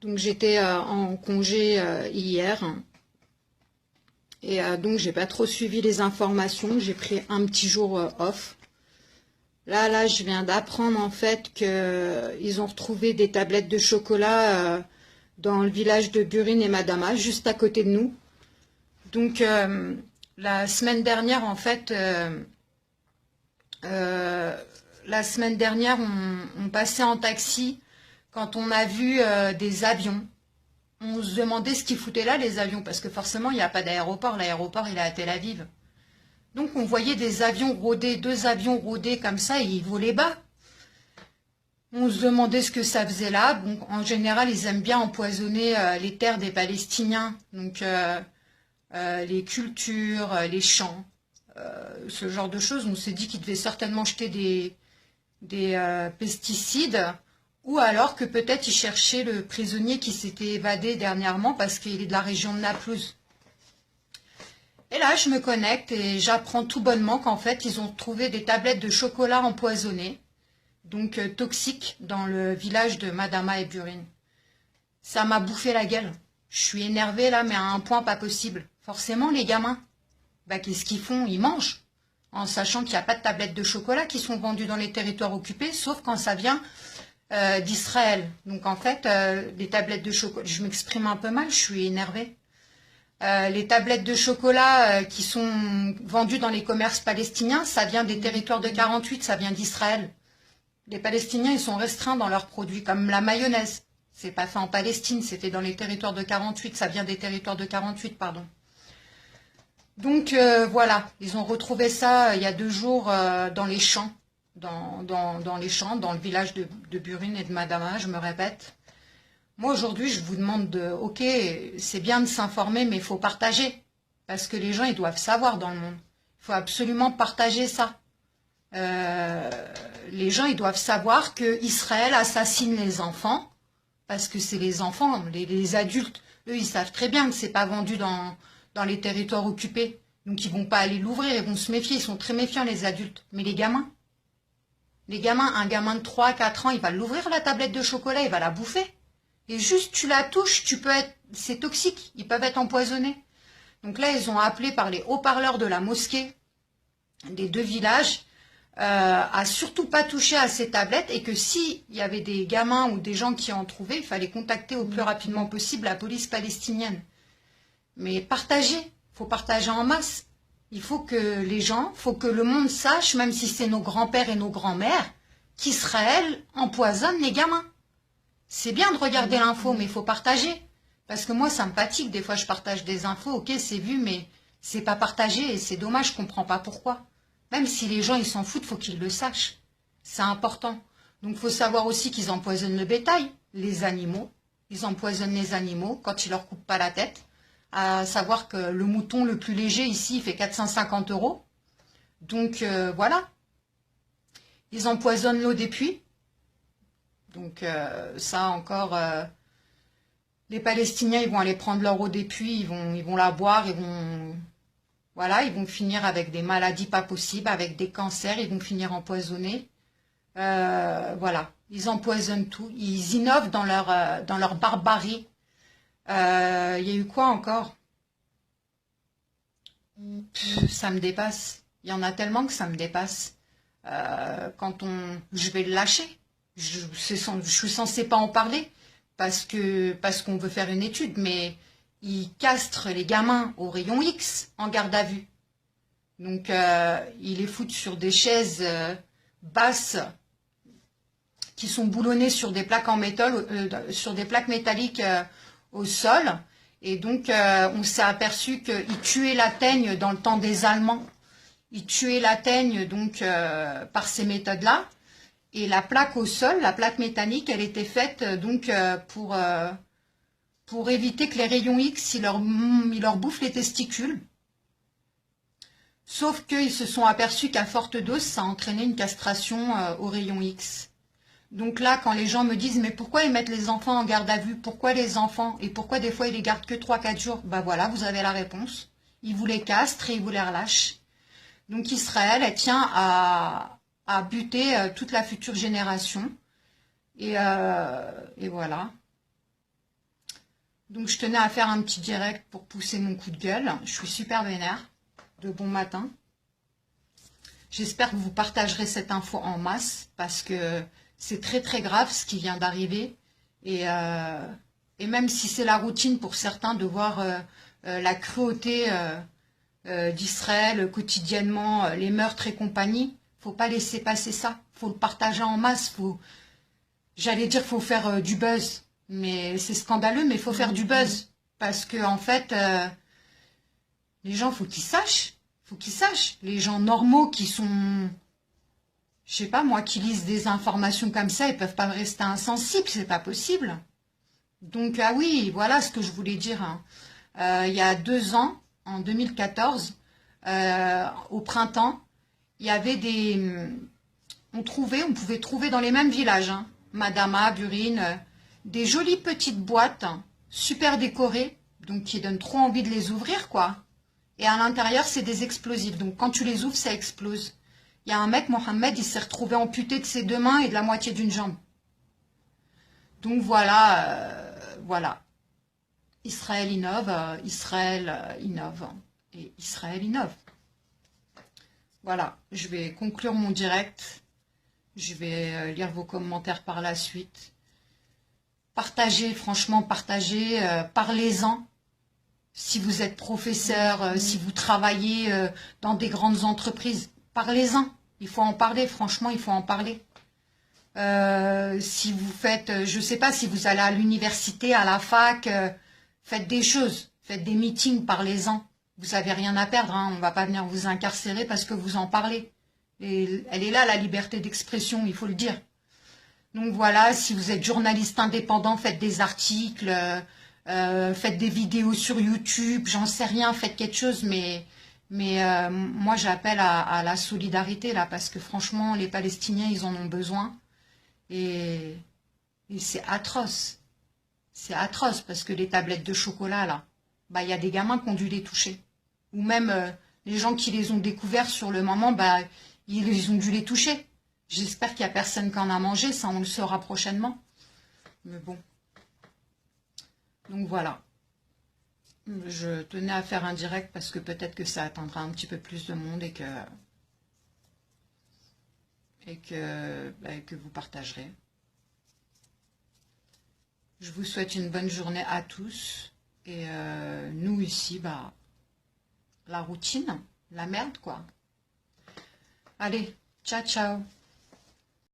Donc j'étais en congé hier et donc j'ai pas trop suivi les informations. J'ai pris un petit jour off. Là, je viens d'apprendre en fait que ils ont retrouvé des tablettes de chocolat dans le village de Burine et Madama, juste à côté de nous. Donc la semaine dernière en fait, on passait en taxi quand on a vu des avions. On se demandait ce qu'ils foutaient là, les avions, parce que forcément, il n'y a pas d'aéroport. L'aéroport, il est à Tel Aviv. Donc, on voyait des avions rôder, 2 avions rôder comme ça, et ils volaient bas. On se demandait ce que ça faisait là. Bon, en général, ils aiment bien empoisonner les terres des Palestiniens. Donc, les cultures, les champs, ce genre de choses. On s'est dit qu'ils devaient certainement jeter des pesticides, ou alors que peut-être ils cherchaient le prisonnier qui s'était évadé dernièrement parce qu'il est de la région de Naplouse. Et là, je me connecte et j'apprends tout bonnement qu'en fait, ils ont trouvé des tablettes de chocolat empoisonnées, donc toxiques, dans le village de Madama et Burine. Ça m'a bouffé la gueule. Je suis énervée là, mais à un point pas possible. Forcément, les gamins, bah, qu'est-ce qu'ils font? Ils mangent, en sachant qu'il n'y a pas de tablettes de chocolat qui sont vendues dans les territoires occupés, sauf quand ça vient d'Israël. Donc en fait, les tablettes de chocolat, je m'exprime un peu mal, je suis énervée. Les tablettes de chocolat qui sont vendues dans les commerces palestiniens, ça vient des territoires de 48, ça vient d'Israël. Les Palestiniens, ils sont restreints dans leurs produits, comme la mayonnaise. C'est pas fait en Palestine, c'est fait dans les territoires de 48, ça vient des territoires de 48, pardon. Donc voilà, ils ont retrouvé ça il y a 2 jours dans les champs. Dans les champs, dans le village de Burine et de Madama, je me répète. Moi, aujourd'hui, je vous demande ok, c'est bien de s'informer, mais il faut partager. Parce que les gens, ils doivent savoir dans le monde. Il faut absolument partager ça. Les gens, ils doivent savoir que Israël assassine les enfants, parce que c'est les enfants, les adultes. Eux, ils savent très bien que c'est pas vendu dans les territoires occupés. Donc, ils vont pas aller l'ouvrir, ils vont se méfier. Ils sont très méfiants, les adultes. Mais les gamins, un gamin de 3-4 ans, il va l'ouvrir la tablette de chocolat, il va la bouffer. Et juste tu la touches, c'est toxique, ils peuvent être empoisonnés. Donc là, ils ont appelé par les haut-parleurs de la mosquée des 2 villages à surtout pas toucher à ces tablettes et que s'il y avait des gamins ou des gens qui en trouvaient, il fallait contacter au plus rapidement possible la police palestinienne. Mais partager, faut partager en masse. Il faut que faut que le monde sache, même si c'est nos grands-pères et nos grands-mères, qu'Israël empoisonne les gamins. C'est bien de regarder l'info, mais il faut partager. Parce que moi, ça me fatigue. Des fois, je partage des infos, ok, c'est vu, mais c'est pas partagé et c'est dommage, je comprends pas pourquoi. Même si les gens, ils s'en foutent, faut qu'ils le sachent. C'est important. Donc, il faut savoir aussi qu'ils empoisonnent le bétail, les animaux. Ils empoisonnent les animaux quand ils leur coupent pas la tête. À savoir que le mouton le plus léger ici, il fait 450 €. Donc, voilà. Ils empoisonnent l'eau des puits. Donc, ça encore, les Palestiniens, ils vont aller prendre leur eau des puits, ils vont la boire, ils vont finir avec des maladies pas possibles, avec des cancers, ils vont finir empoisonnés. Voilà, ils empoisonnent tout, ils innovent dans leur barbarie. Il y a eu quoi encore? Ça me dépasse. Il y en a tellement que ça me dépasse. Je vais le lâcher. Je suis censée pas en parler parce qu'on veut faire une étude, mais ils castrent les gamins au rayon X en garde à vue. Donc ils les foutent sur des chaises basses qui sont boulonnées sur des plaques en métal, sur des plaques métalliques au sol. Et donc on s'est aperçu qu'ils tuaient la teigne dans le temps des Allemands. Ils tuaient la teigne donc par ces méthodes-là. Et la plaque au sol, la plaque métallique, elle était faite donc pour éviter que les rayons X, ils leur bouffent les testicules. Sauf qu'ils se sont aperçus qu'à forte dose, ça entraînait une castration aux rayons X. Donc là, quand les gens me disent « Mais pourquoi ils mettent les enfants en garde à vue? Pourquoi les enfants? Et pourquoi des fois ils les gardent que 3-4 jours ?» Ben voilà, vous avez la réponse. Ils vous les castrent et ils vous les relâchent. Donc Israël, elle tient à buter toute la future génération. Et voilà. Donc je tenais à faire un petit direct pour pousser mon coup de gueule. Je suis super vénère. De bon matin. J'espère que vous partagerez cette info en masse parce que c'est très très grave ce qui vient d'arriver. Et même si c'est la routine pour certains de voir la cruauté d'Israël quotidiennement, les meurtres et compagnie, faut pas laisser passer ça. Faut le partager en masse. J'allais dire faut faire du buzz, mais c'est scandaleux, mais il faut faire du buzz parce que en fait, les gens faut qu'ils sachent, les gens normaux qui sont, je sais pas moi, qui lisent des informations comme ça, ils peuvent pas rester insensibles, c'est pas possible. Donc ah oui, voilà ce que je voulais dire. Hein. Il y a 2 ans, en 2014, au printemps, il y avait on pouvait trouver dans les mêmes villages, hein, Madama, Burine, des jolies petites boîtes, hein, super décorées, donc qui donnent trop envie de les ouvrir, quoi. Et à l'intérieur, c'est des explosifs. Donc quand tu les ouvres, ça explose. Il y a un mec, Mohamed, il s'est retrouvé amputé de ses 2 mains et de la moitié d'une jambe. Donc voilà, voilà. Israël innove, Israël innove. Et Israël innove. Voilà, je vais conclure mon direct. Je vais lire vos commentaires par la suite. Partagez, franchement, partagez, parlez-en. Si vous êtes professeur, si vous travaillez dans des grandes entreprises, parlez-en. Il faut en parler, franchement, il faut en parler. Si vous faites, je ne sais pas, si vous allez à l'université, à la fac, faites des choses, faites des meetings, parlez-en. Vous n'avez rien à perdre, hein, on ne va pas venir vous incarcérer parce que vous en parlez. Et elle est là, la liberté d'expression, il faut le dire. Donc voilà, si vous êtes journaliste indépendant, faites des articles, faites des vidéos sur YouTube, j'en sais rien, faites quelque chose, mais moi j'appelle à la solidarité là, parce que franchement, les Palestiniens, ils en ont besoin. Et c'est atroce. C'est atroce, parce que les tablettes de chocolat là, bah il y a des gamins qui ont dû les toucher. Ou même les gens qui les ont découverts sur le moment, bah ils ont dû les toucher. J'espère qu'il n'y a personne qui en a mangé, ça on le saura prochainement. Mais bon. Donc voilà. Je tenais à faire un direct parce que peut-être que ça atteindra un petit peu plus de monde et que vous partagerez. Je vous souhaite une bonne journée à tous. Et nous ici, bah, la routine, la merde quoi. Allez, ciao ciao.